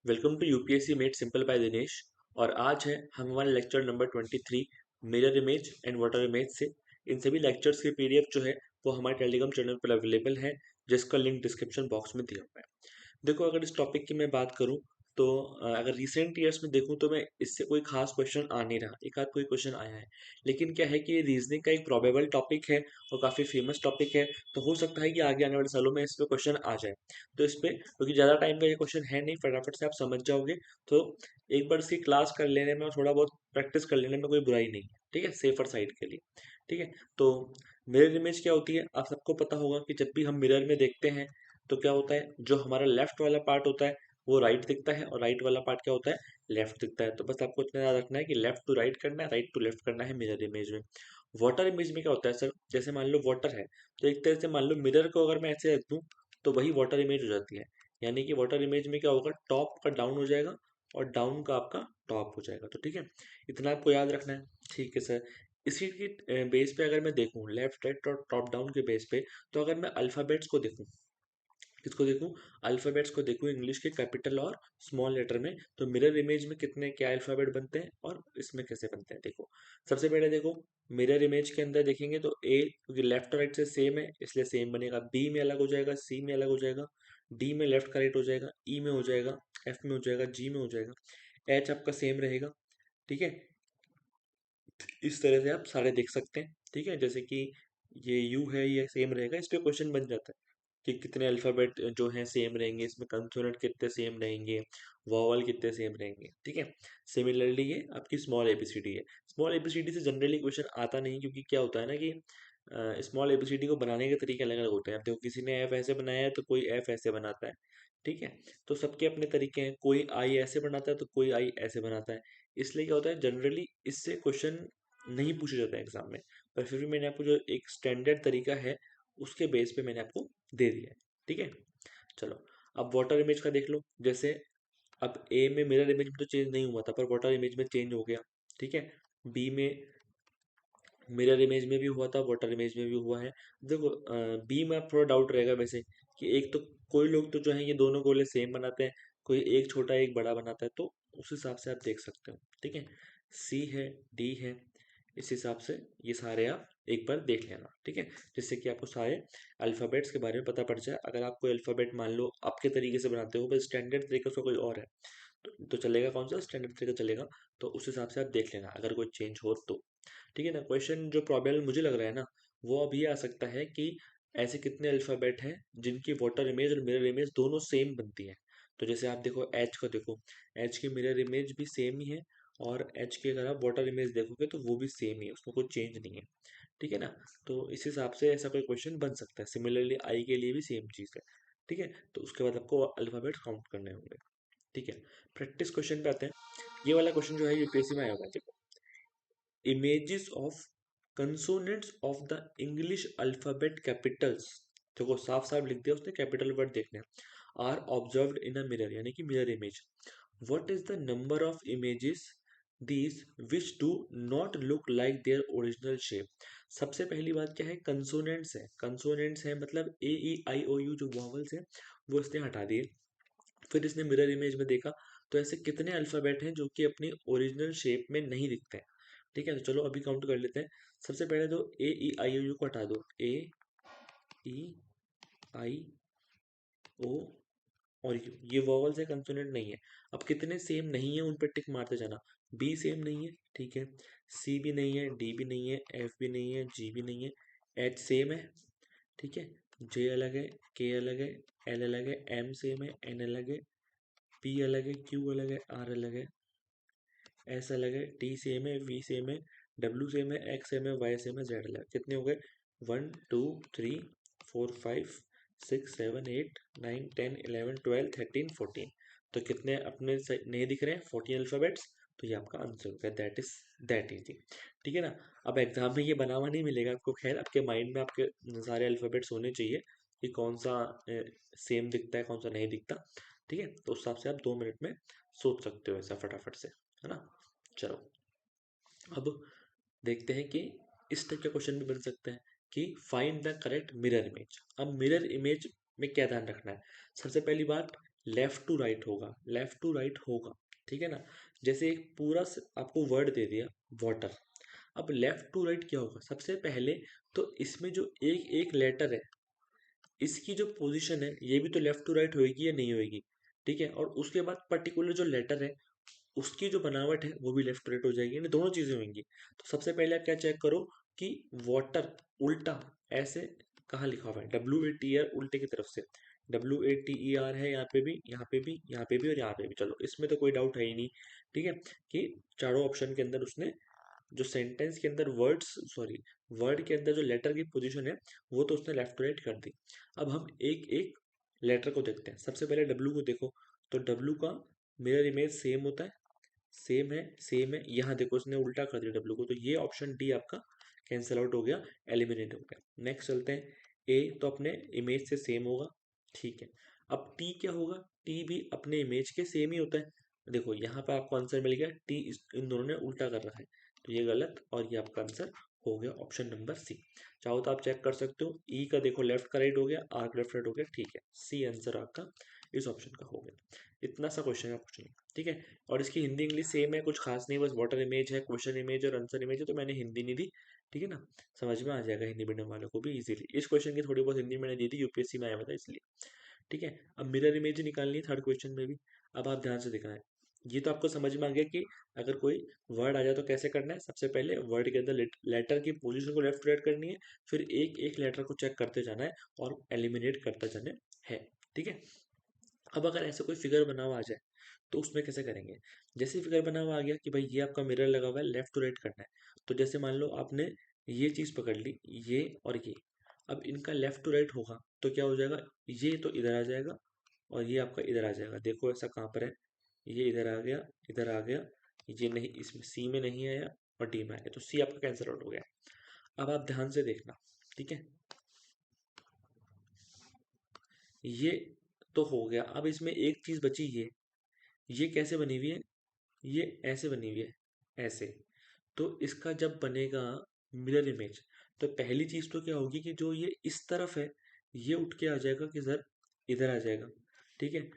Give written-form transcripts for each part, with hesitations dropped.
Welcome to UPSC made simple by Dinesh. और आज है हम हमारे lecture number 23 mirror image and water image से। इन सभी लेक्चर्स की पीडीएफ जो है वो हमारे टेलीग्राम चैनल पर अवेलेबल है, जिसका लिंक डिस्क्रिप्शन बॉक्स में दिया हुआ है। देखो, अगर इस टॉपिक की मैं बात करूं तो अगर रिसेंट ईयर्स में देखूं तो मैं इससे कोई खास क्वेश्चन आ नहीं रहा, एक आध कोई क्वेश्चन आया है। लेकिन क्या है कि रीजनिंग का एक प्रोबेबल टॉपिक है और काफ़ी फेमस टॉपिक है, तो हो सकता है कि आगे आने वाले सालों में इस पे क्वेश्चन आ जाए। तो इस पे क्योंकि ज़्यादा टाइम का ये क्वेश्चन है नहीं, फटाफट से आप समझ जाओगे। तो एक बार इसकी क्लास कर लेने में और थोड़ा बहुत प्रैक्टिस कर लेने में कोई बुराई नहीं है, ठीक है, सेफर साइड के लिए। ठीक है, तो मिरर इमेज क्या होती है, आप सबको पता होगा कि जब भी हम मिरर में देखते हैं तो क्या होता है, जो हमारा लेफ्ट वाला पार्ट होता है वो राइट दिखता है और राइट वाला पार्ट क्या होता है, लेफ्ट दिखता है। तो बस आपको इतना याद रखना है कि लेफ्ट टू राइट करना है, राइट टू लेफ्ट करना है मिरर इमेज में। वाटर इमेज में क्या होता है सर, जैसे मान लो वाटर है, तो एक तरह से मान लो मिरर को अगर मैं ऐसे रख दूं तो वही वाटर इमेज हो जाती है। यानी कि वाटर इमेज में क्या होगा, टॉप का डाउन हो जाएगा और डाउन का आपका टॉप हो जाएगा। तो ठीक है, इतना आपको याद रखना है। ठीक है सर, इसी की बेस पे अगर मैं देखूं लेफ्ट राइट और टॉप डाउन के बेस पे, तो अगर मैं अल्फ़ाबेट्स को देखूं, किसको देखूं, अल्फ़ाबेट्स को देखूं इंग्लिश के कैपिटल और स्मॉल लेटर में, तो मिरर इमेज में कितने क्या अल्फ़ाबेट बनते हैं और इसमें कैसे बनते हैं देखो। सबसे पहले देखो, मिरर इमेज के अंदर देखेंगे तो ए, क्योंकि लेफ्ट और राइट से सेम है इसलिए सेम बनेगा। बी में अलग हो जाएगा, सी में अलग हो जाएगा, डी में लेफ्ट का राइट हो जाएगा, ई में हो जाएगा, एफ में हो जाएगा, जी में हो जाएगा, एच आपका सेम रहेगा। ठीक है, इस तरह से आप सारे देख सकते हैं। ठीक है, जैसे कि ये यू है, ये सेम रहेगा, इस पे क्वेश्चन बन जाता है कि कितने अल्फ़ाबेट जो हैं सेम रहेंगे, इसमें कंसोनेंट कितने सेम रहेंगे, वॉवल कितने सेम रहेंगे। ठीक है, सिमिलरली ये आपकी स्मॉल एबीसीडी है। स्मॉल एबीसीडी से जनरली क्वेश्चन आता नहीं, क्योंकि क्या होता है ना कि स्मॉल एबीसीडी को बनाने के तरीके अलग अलग होते हैं। अब देखो, किसी ने एफ ऐसे बनाया है तो कोई एफ ऐसे बनाता है। ठीक है, तो सबके अपने तरीके हैं, कोई आई ऐसे बनाता है तो कोई आई ऐसे बनाता है। इसलिए क्या होता है, जनरली इससे क्वेश्चन नहीं पूछा जाता है एग्जाम में। पर फिर भी मैंने आपको जो एक स्टैंडर्ड तरीका है उसके बेस पे मैंने आपको दे दिया है। ठीक है, चलो अब वाटर इमेज का देख लो। जैसे अब ए में मिरर इमेज में तो चेंज नहीं हुआ था, पर वाटर इमेज में चेंज हो गया। ठीक है, बी में मिरर इमेज में भी हुआ था, वाटर इमेज में भी हुआ है। देखो, बी में आप थोड़ा डाउट रहेगा वैसे, कि एक तो कोई लोग तो जो है ये दोनों गोले सेम बनाते हैं, कोई एक छोटा एक बड़ा बनाता है, तो उस हिसाब से आप देख सकते हो। ठीक है, सी है, डी है, इस हिसाब से ये सारे आप एक बार देख लेना। ठीक है, जिससे कि आपको सारे अल्फ़ाबेट्स के बारे में पता पड़ जाए। अगर आप कोई अल्फ़ाबेट मान लो आपके तरीके से बनाते हो, पर स्टैंडर्ड तरीके से कोई और है, तो चलेगा कौन सा स्टैंडर्ड तरीका चलेगा, तो उस हिसाब से आप देख लेना अगर कोई चेंज हो तो। ठीक है ना, क्वेश्चन जो प्रॉब्लम मुझे लग रहा है ना, वो अब ये आ सकता है कि ऐसे कितने अल्फ़ाबेट हैं जिनकी वाटर इमेज और मिरर इमेज दोनों सेम बनती है। तो जैसे आप देखो एच को देखो, एच की मिरर इमेज भी सेम ही है और एच की अगर आप वाटर इमेज देखोगे तो वो भी सेम ही है, उसमें कोई चेंज नहीं है। ठीक है ना, तो इस हिसाब से ऐसा कोई क्वेश्चन बन सकता है। सिमिलरली आई के लिए भी सेम चीज़ है। ठीक है, तो उसके बाद आपको अल्फ़ाबेट काउंट करने होंगे। ठीक है, प्रैक्टिस क्वेश्चन पे आते हैं। ये वाला क्वेश्चन जो है यूपीएससी में आया हुआ है, देखो, images of consonants of the English alphabet Capitals, देखो साफ साफ लिख दिया उसने, कैपिटल वर्ड देखने हैं, are observed in a mirror, यानी कि mirror image. What is the number of images these which do not look like their original shape. सबसे पहली बात क्या है, कंसोनेंट्स है। कंसोनेंट्स है मतलब ए ई आई ओ यू जो वॉवल्स है वो इसने हटा दिए। फिर इसने मिरर इमेज में देखा तो ऐसे कितने अल्फ़ाबेट हैं जो कि अपनी ओरिजिनल शेप में नहीं दिखते हैं। ठीक है, तो चलो अभी काउंट कर लेते हैं। सबसे पहले तो ए ई आई ओ यू को हटा दो, ए ई आई ओ और यू, ये वॉवल्स है, कंसोनेंट नहीं है। अब कितने सेम नहीं है उन पर टिक मारते जाना। बी सेम नहीं है, ठीक है, सी भी नहीं है, डी भी नहीं है, एफ भी नहीं है, जी भी नहीं है, एच सेम है, ठीक है, जे अलग है, के अलग है, एल अलग है, एम सेम है, एन अलग है, पी अलग है, क्यू अलग है, आर अलग है, एस अलग है, टी सेम है, वी सेम है, डब्ल्यू सेम है, एक्स सेम है, वाई सेम है, जेड अलग है। कितने हो गए, 1 2 3 4 5 6 7 8 9 10 11 12 13 14। तो कितने अपने नहीं दिख रहे हैं, 14 अल्फ़ाबेट्स। तो ये आपका आंसर होगा, दैट इज दैट इजी। ठीक है ना, अब एग्जाम में ये बना हुआ नहीं मिलेगा आपको, खैर आपके माइंड में आपके सारे अल्फ़ाबेट्स होने चाहिए कि कौन सा सेम दिखता है कौन सा नहीं दिखता। ठीक है, तो उस हिसाब से आप 2 मिनट में सोच सकते हो ऐसा फटाफट से, है ना। चलो अब देखते हैं कि इस टाइप का क्वेश्चन भी बन सकता है कि find the correct mirror image. अब मिरर इमेज में क्या ध्यान रखना है, सबसे पहली बात, लेफ्ट टू राइट होगा, लेफ्ट टू राइट होगा, ठीक है ना। जैसे एक पूरा आपको वर्ड दे दिया वाटर, अब लेफ्ट टू राइट क्या होगा, सबसे पहले तो इसमें जो एक एक लेटर है इसकी जो पोजीशन है ये भी तो लेफ्ट टू राइट होएगी या नहीं होएगी, ठीक है। और उसके बाद पर्टिकुलर जो लेटर है उसकी जो बनावट है वो भी लेफ्ट टू राइट हो जाएगी, यानी दोनों चीजें होंगी। तो सबसे पहले आप क्या चेक करो कि वाटर उल्टा ऐसे कहाँ लिखा हुआ है, WATR उल्टे की तरफ से, WATER है यहाँ पे भी, यहाँ पे भी, यहाँ पे भी और यहाँ पे भी। चलो इसमें तो कोई डाउट है ही नहीं, ठीक है, कि चारों ऑप्शन के अंदर उसने जो सेंटेंस के अंदर वर्ड्स, सॉरी, वर्ड के अंदर जो लेटर की पोजीशन है वो तो उसने लेफ्ट टू राइट कर दी। अब हम एक एक लेटर को देखते हैं। सबसे पहले डब्ल्यू को देखो, तो डब्ल्यू का मिरर इमेज सेम होता है, सेम है, सेम है। यहाँ देखो उसने उल्टा कर दिया डब्ल्यू को, तो ये ऑप्शन डी आपका कैंसिल आउट हो गया, एलिमिनेट हो गया। नेक्स्ट चलते हैं, ए तो अपने इमेज से सेम होगा, ठीक है। अब टी क्या होगा, टी भी अपने इमेज के सेम ही होता है। देखो यहाँ पे आपको आंसर मिल गया, टी इन दोनों ने उल्टा कर रखा है, तो ये गलत, और ये आपका आंसर हो गया ऑप्शन नंबर सी। चाहो तो आप चेक कर सकते हो, ई का देखो लेफ्ट का राइट हो गया, आर का लेफ्ट राइट हो गया, ठीक है, सी आंसर आपका इस ऑप्शन का हो गया। इतना सा क्वेश्चन का क्वेश्चन, ठीक है। और इसकी हिंदी इंग्लिश सेम है, कुछ खास नहीं, बस वाटर इमेज है, क्वेश्चन इमेज और आंसर इमेज है, तो मैंने हिंदी नहीं दी, ठीक है ना। समझ में आ जाएगा हिंदी मीडियम वालों को भी इजीली। इस क्वेश्चन की थोड़ी बहुत हिंदी मैंने दी थी, यूपीएससी में आया हुआ था इसलिए, ठीक है। अब मिरर इमेज निकालनी है थर्ड क्वेश्चन में भी। अब आप ध्यान से देखना है, ये तो आपको समझ में आ गया कि अगर कोई वर्ड आ जाए तो कैसे करना है। सबसे पहले वर्ड के अंदर लेटर की पोजीशन को लेफ्ट राइट करनी है, फिर एक एक लेटर को चेक करते जाना है और एलिमिनेट करते जाना है, ठीक है। अब अगर ऐसे कोई फिगर बना हुआ आ जाए तो उसमें कैसे करेंगे। जैसे फिगर बना हुआ आ गया कि भाई ये आपका मिरर लगा हुआ है, लेफ्ट टू राइट करना है, तो जैसे मान लो आपने ये चीज पकड़ ली, ये और ये, अब इनका लेफ्ट टू राइट होगा तो क्या हो जाएगा, ये तो इधर आ जाएगा और ये आपका इधर आ जाएगा। देखो ऐसा कहाँ पर है, ये इधर आ गया, इधर आ गया, ये नहीं, इसमें सी में नहीं आया और डी में आ गया, तो सी आपका कैंसिल आउट हो गया। अब आप ध्यान से देखना, ठीक है, ये तो हो गया। अब इसमें एक चीज बची, ये कैसे बनी हुई है, ये ऐसे बनी हुई है, ऐसे। तो इसका जब बनेगा मिरर इमेज, तो पहली चीज तो क्या होगी कि जो ये इस तरफ है ये उठ के आ जाएगा कि सर इधर आ जाएगा, ठीक है।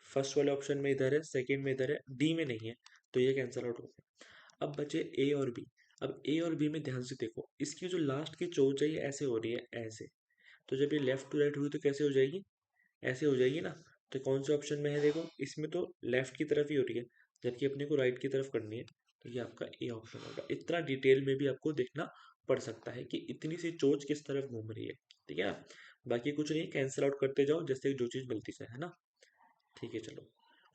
फर्स्ट वाले ऑप्शन में इधर है, सेकंड में इधर है, डी में नहीं है, तो ये कैंसिल आउट हो गया। अब बचे ए और बी। अब ए और बी में ध्यान से देखो, इसकी जो लास्ट की चोच है ये ऐसे हो रही है, ऐसे। तो जब ये लेफ्ट टू राइट हुई तो कैसे हो जाएगी, ऐसे हो जाएगी ना। तो कौन से ऑप्शन में है, देखो इसमें तो लेफ्ट की तरफ ही हो रही है, जबकि अपने को राइट की तरफ करनी है, तो ये आपका ए ऑप्शन होगा। इतना डिटेल में भी आपको देखना पड़ सकता है कि इतनी सी चोच किस तरफ घूम रही है, ठीक है ना। बाकी कुछ नहीं, कैंसिल आउट करते जाओ जैसे जो चीज मिलती है ना, ठीक है। चलो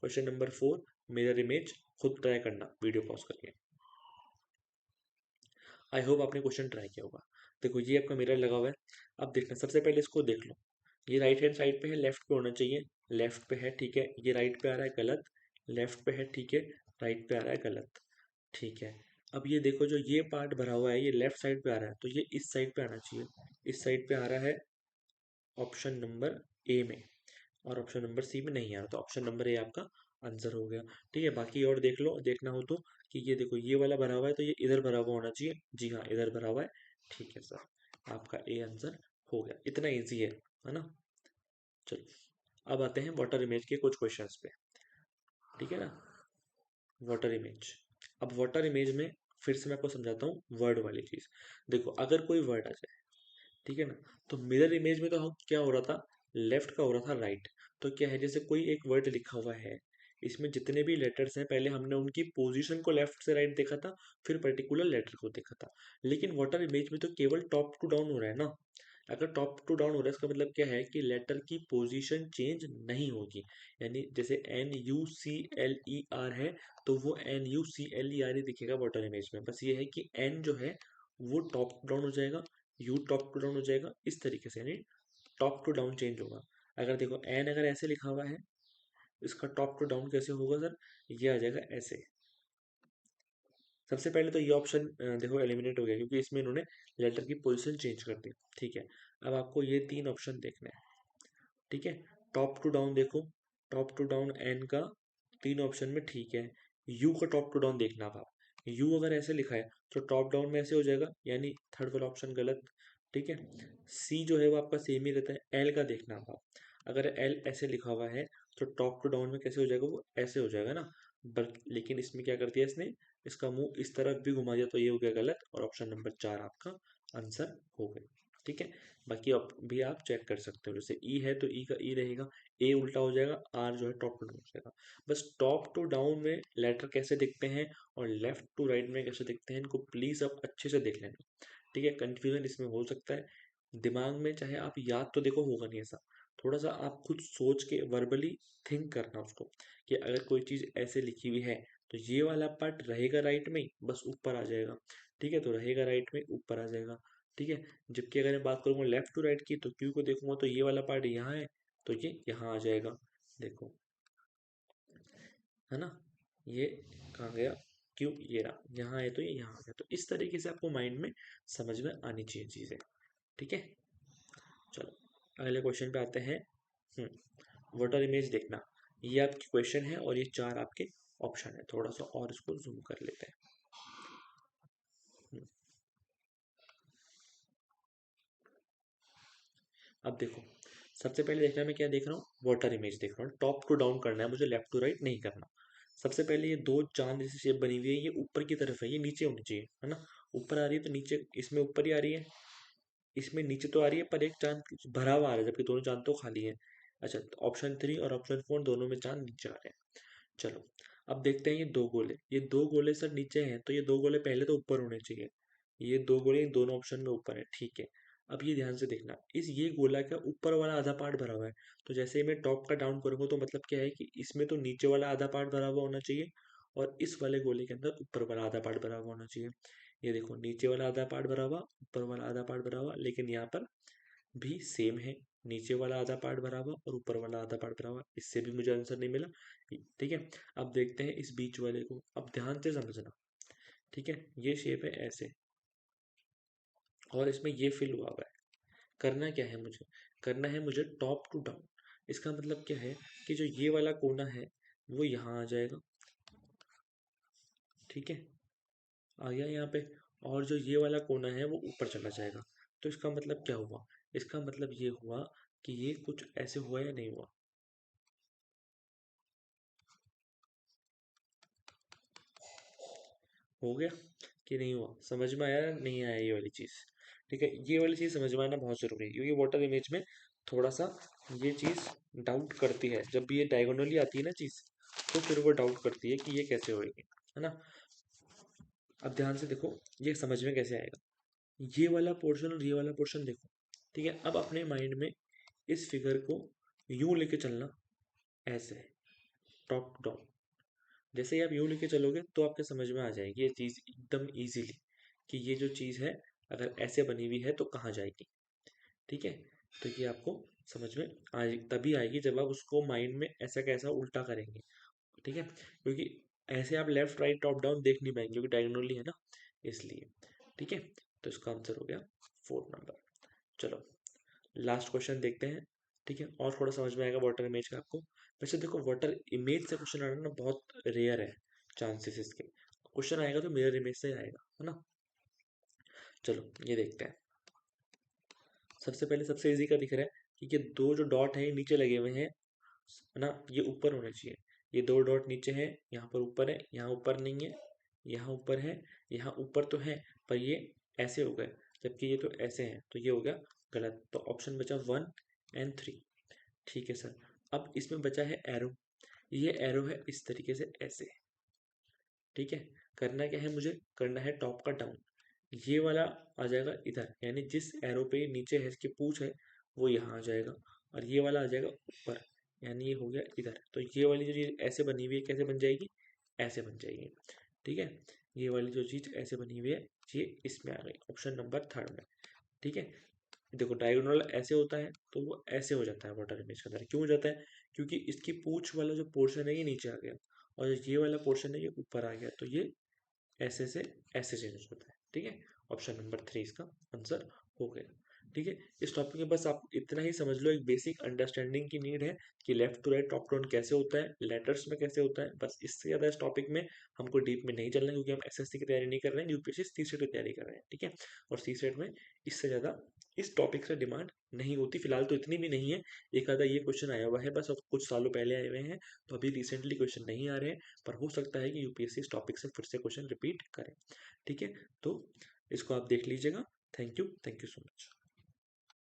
क्वेश्चन नंबर 4, मिरर इमेज खुद ट्राई करना वीडियो पॉज करके। आई होप आपने क्वेश्चन ट्राई किया होगा। देखो ये आपका मिरर लगा हुआ है, अब देखना सबसे पहले इसको देख लो, ये राइट हैंड साइड पे है, लेफ्ट पे होना चाहिए, लेफ्ट पे है, ठीक है। ये राइट पे आ रहा है, गलत, लेफ्ट पे है, ठीक है, राइट पे आ रहा है, गलत, ठीक है। अब ये देखो जो ये पार्ट भरा हुआ है ये लेफ्ट साइड पे आ रहा है, तो ये इस साइड पे आना चाहिए, इस साइड पे आ रहा है ऑप्शन नंबर ए में, और ऑप्शन नंबर सी में नहीं आ रहा, तो ऑप्शन नंबर ए आपका आंसर हो गया, ठीक है। बाकी और देख लो, देखना हो तो, कि ये देखो ये वाला भरा हुआ है तो ये इधर भरा हुआ होना चाहिए, जी हाँ इधर भरा हुआ है, ठीक है सर, आपका ए आंसर हो गया। इतना इजी है ना। चलो अब आते हैं वाटर इमेज के कुछ क्वेश्चंस पे, ठीक है ना। वाटर इमेज, अब वाटर इमेज में फिर से मैं आपको समझाता हूँ वर्ड वाली चीज। देखो अगर कोई वर्ड आ जाए, ठीक है ना, तो मिरर इमेज में तो हम क्या हो रहा था, लेफ्ट का हो रहा था राइट। तो क्या है, जैसे कोई एक वर्ड लिखा हुआ है, इसमें जितने भी लेटर्स हैं पहले हमने उनकी पोजीशन को लेफ्ट से राइट देखा था, फिर पर्टिकुलर लेटर को देखा था। लेकिन वाटर इमेज में तो केवल टॉप टू डाउन हो रहा है ना। अगर टॉप टू डाउन हो रहा है इसका मतलब क्या है कि लेटर की पोजीशन चेंज नहीं होगी। यानी जैसे NUCLER है, तो वो NUCLER ही दिखेगा वाटर इमेज में, बस ये है कि N जो है वो टॉप डाउन हो जाएगा, यू टॉप टू डाउन हो जाएगा, इस तरीके से, यानी टॉप टू डाउन चेंज होगा। अगर देखो एन अगर ऐसे लिखा हुआ है, इसका टॉप टू डाउन कैसे होगा सर, ये आ जाएगा ऐसे। सबसे पहले तो ये ऑप्शन देखो एलिमिनेट हो गया, क्योंकि इसमें इन्होंने लेटर की पोजीशन चेंज कर दी, ठीक है। अब आपको ये तीन ऑप्शन देखने हैं, ठीक है। टॉप टू डाउन देखो, टॉप टू डाउन एन का तीन ऑप्शन में, ठीक है। यू का टॉप टू डाउन देखना अब आप, यू अगर ऐसे लिखा है तो टॉप डाउन में ऐसे हो जाएगा, यानी थर्ड वाला ऑप्शन गलत, ठीक है। सी जो है वो आपका सेम ही रहता है। एल का देखना अब आप, अगर एल ऐसे लिखा हुआ है तो टॉप टू डाउन में कैसे हो जाएगा, वो ऐसे हो जाएगा ना। बल्कि लेकिन इसमें क्या कर दिया इसने, इसका मुंह इस तरफ भी घुमा दिया, तो ये हो गया गलत, और ऑप्शन नंबर 4 आपका आंसर हो गया। ठीक है, बाकी अब भी आप चेक कर सकते हो, जैसे ई है तो ई का ई रहेगा, ए उल्टा हो जाएगा, आर जो है टॉप टू डाउन हो जाएगा। बस टॉप टू डाउन में लेटर कैसे दिखते हैं और लेफ्ट टू राइट में कैसे दिखते हैं, इनको प्लीज आप अच्छे से देख लेना। ठीक है, कंफ्यूजन इसमें हो सकता है दिमाग में, चाहे आप याद तो देखो होगा नहीं ऐसा, थोड़ा सा आप खुद सोच के वर्बली थिंक करना उसको, कि अगर कोई चीज़ ऐसे लिखी हुई है तो ये वाला पार्ट रहेगा राइट में, बस ऊपर आ जाएगा। ठीक है, तो रहेगा राइट में, ऊपर आ जाएगा। ठीक है, जबकि अगर मैं बात करूँगा लेफ्ट टू राइट की, तो क्यू को देखूंगा तो ये वाला पार्ट यहाँ है, तो ये यहाँ आ जाएगा। देखो, है ना, ये कहाँ गया, क्यों, ये रहा, यहाँ है तो ये यहाँ आ गया। तो इस तरीके से आपको माइंड में समझ में आनी चाहिए चीज़ें। ठीक है, चलो अगले क्वेश्चन पे आते हैं। वाटर इमेज देखना, ये आपकी क्वेश्चन है और ये 4 आपके ऑप्शन है। थोड़ा सा और इसको जूम कर लेते हैं। हम्म, अब देखो, सबसे पहले देखना मैं क्या देख रहा हूँ, वाटर इमेज देख रहा हूँ, टॉप टू डाउन करना है मुझे, लेफ्ट टू राइट नहीं करना। सबसे पहले ये दो चांद जैसी शेप बनी हुई है, ये ऊपर की तरफ है, ये नीचे होनी चाहिए, है ना। ऊपर आ रही है तो नीचे, इसमें ऊपर ही आ रही है, इसमें नीचे तो आ रही है, पर एक चांद भरा हुआ आ रहा है, जबकि दोनों चांद तो खाली है। अच्छा, तो ऑप्शन 3 और ऑप्शन 4 दोनों में चांद नीचे आ रहे हैं। चलो, अब देखते हैं ये दो गोले, ये दो गोले सर नीचे हैं, तो ये दो गोले पहले तो ऊपर होने चाहिए। ये दो गोले दोनों ऑप्शन में ऊपर है, ठीक है। अब ये ध्यान से देखना, इस ये गोला का ऊपर वाला आधा पार्ट भरा हुआ है, तो जैसे ही मैं टॉप का डाउन करूंगा तो मतलब क्या है कि इसमें तो नीचे वाला आधा पार्ट भरा हुआ होना चाहिए, और इस वाले गोले के अंदर ऊपर वाला आधा पार्ट भरा हुआ होना चाहिए। ये देखो, नीचे वाला आधा पार्ट भरा हुआ, ऊपर वाला आधा पार्ट भरा हुआ, लेकिन यहाँ पर भी सेम है, नीचे वाला आधा पार्ट भरा हुआ और ऊपर वाला आधा पार्ट भरा हुआ, इससे भी मुझे आंसर नहीं मिला। ठीक है, अब देखते हैं इस बीच वाले को, अब ध्यान से समझना। ठीक है, ये शेप है ऐसे, और इसमें ये फिल हुआ हुआ है। करना क्या है मुझे, करना है मुझे टॉप टू डाउन। इसका मतलब क्या है कि जो ये वाला कोना है वो यहाँ आ जाएगा। ठीक है, आ गया यहाँ पे, और जो ये वाला कोना है वो ऊपर चला जाएगा। तो इसका मतलब क्या हुआ, इसका मतलब ये हुआ कि ये कुछ ऐसे हुआ या नहीं हुआ। हो गया कि नहीं हुआ, समझ में आया नहीं आया ये वाली चीज़। ठीक है, ये वाली चीज़ समझ में आना बहुत ज़रूरी है, क्योंकि वाटर इमेज में थोड़ा सा ये चीज़ डाउट करती है, जब भी ये डायगोनली आती है ना चीज़, तो फिर वो डाउट करती है कि ये कैसे होएगी, है ना। अब ध्यान से देखो, ये समझ में कैसे आएगा, ये वाला पोर्शन और ये वाला पोर्शन देखो। ठीक है, अब अपने माइंड में इस फिगर को यूं लेके चलना, ऐसे टॉप डाउन। जैसे ही आप यूं लेके चलोगे तो आपके समझ में आ जाएगी ये चीज़ एकदम इजीली, कि ये जो चीज़ है अगर ऐसे बनी हुई है तो कहाँ जाएगी। ठीक है, तो ये आपको समझ में आए तभी आएगी जब आप उसको माइंड में ऐसा कैसा उल्टा करेंगे। ठीक है, क्योंकि ऐसे आप लेफ्ट राइट टॉप डाउन देख नहीं पाएंगे, क्योंकि डायगोनली है ना, इसलिए। ठीक है, तो इसका आंसर हो गया 4 नंबर। चलो लास्ट क्वेश्चन देखते हैं। ठीक है, और थोड़ा समझ में आएगा वाटर इमेज का आपको। वैसे देखो, वाटर इमेज से क्वेश्चन आना ना बहुत रेयर है, चांसेस इसके। क्वेश्चन आएगा तो मिरर इमेज से आएगा, है ना। चलो ये देखते हैं। सबसे पहले सबसे इजी का दिख रहा है कि ये दो जो डॉट है नीचे लगे हुए हैं, है ना, ये ऊपर होने चाहिए। ये दो डॉट नीचे है, यहाँ पर ऊपर है, यहाँ ऊपर नहीं है, यहाँ ऊपर है, यहाँ ऊपर तो है, पर ये ऐसे हो गए, जबकि ये तो ऐसे हैं, तो ये हो गया गलत। तो ऑप्शन बचा 1 और 3। ठीक है सर, अब इसमें बचा है एरो, ये एरो है इस तरीके से ऐसे। ठीक है, करना क्या है मुझे, करना है टॉप का डाउन। ये वाला आ जाएगा इधर, यानी जिस एरो पे नीचे है इसकी पूछ है वो यहाँ आ जाएगा, और ये वाला आ जाएगा ऊपर, यानी ये हो गया इधर। तो ये वाली जो चीज़ ऐसे बनी हुई है कैसे बन जाएगी, ऐसे बन जाएगी। ठीक है, ये वाली जो चीज़ ऐसे बनी हुई है ये इसमें आ गई, ऑप्शन नंबर 3 में। ठीक है, देखो डायगोनल ऐसे होता है तो वो ऐसे हो जाता है वाटर इमेज के अंदर, क्यों हो जाता है, क्योंकि इसकी पूंछ वाला जो पोर्शन है ये नीचे आ गया, और जो ये वाला पोर्शन है ये ऊपर आ गया, तो ये ऐसे से ऐसे चेंज होता है। ठीक है, ऑप्शन नंबर 3 इसका आंसर हो गया। ठीक है, इस टॉपिक में बस आप इतना ही समझ लो, एक बेसिक अंडरस्टैंडिंग की नीड है कि left to right top down कैसे होता है, लेटर्स में कैसे होता है। बस इससे ज़्यादा इस टॉपिक में हमको डीप में नहीं चलना है, क्योंकि हम एसएससी की तैयारी नहीं कर रहे हैं, यूपीएससी सी सेट की तैयारी कर रहे हैं। ठीक है, और सी सेट में इससे ज़्यादा इस टॉपिक से डिमांड नहीं होती, फिलहाल तो इतनी भी नहीं है। एक आधा ये क्वेश्चन आया हुआ है बस, और कुछ सालों पहले आए हुए हैं, तो अभी रिसेंटली क्वेश्चन नहीं आ रहे हैं, पर हो सकता है कि यूपीएससी इस टॉपिक से फिर से क्वेश्चन रिपीट करें। ठीक है, तो इसको आप देख लीजिएगा। Thank you so much.